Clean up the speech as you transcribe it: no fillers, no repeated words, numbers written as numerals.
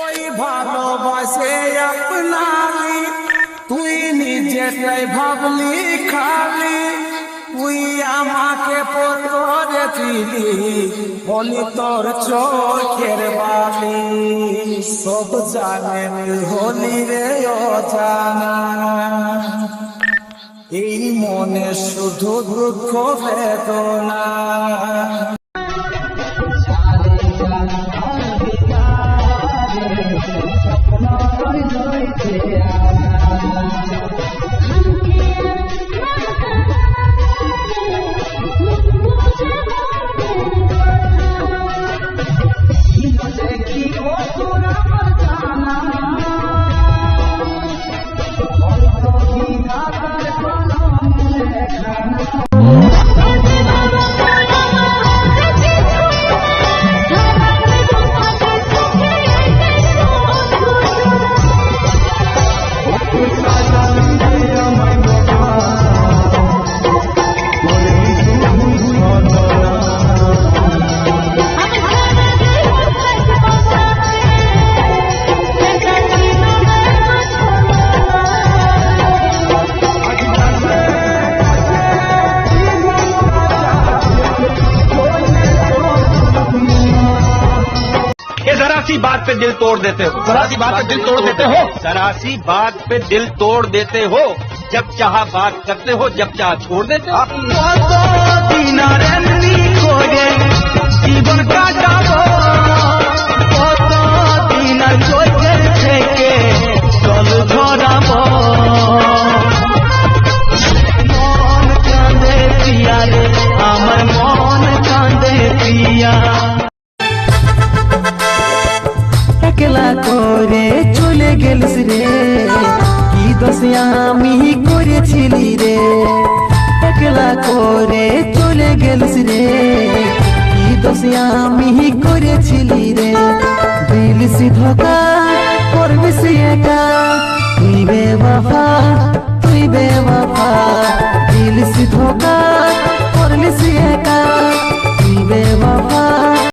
ওই ভালোবাসে আপনালি তুই নিজেটাই ভাবলি খালি তুই আমাকে পড়েছিলি বলি তোর চোখের বালি সব জানেন হলি রে অজানা এই মনে শুধু দুঃখ বেদনা जरा सी बात पे दिल तोड़ देते हो, जरा सी बात पे दिल तोड़ देते हो, जरा सी बात पे दिल तोड़ देते हो। जब चाहा बात करते हो, जब चाहा छोड़ देते हो। जीवन काटाबो दिन চোখের থেকে জল ঝরাবো মন কাঁদে পিয়া রে আমার মন কাঁদে পিয়া একলা করে চলে গেলিস রে কি দোষ আমি করেছিলি রে একলা করে চলে গেলিস রে কি দোষ আমি করেছিলি রে দিল সি ধোকা করবি সি একা তুই বেওয়াফা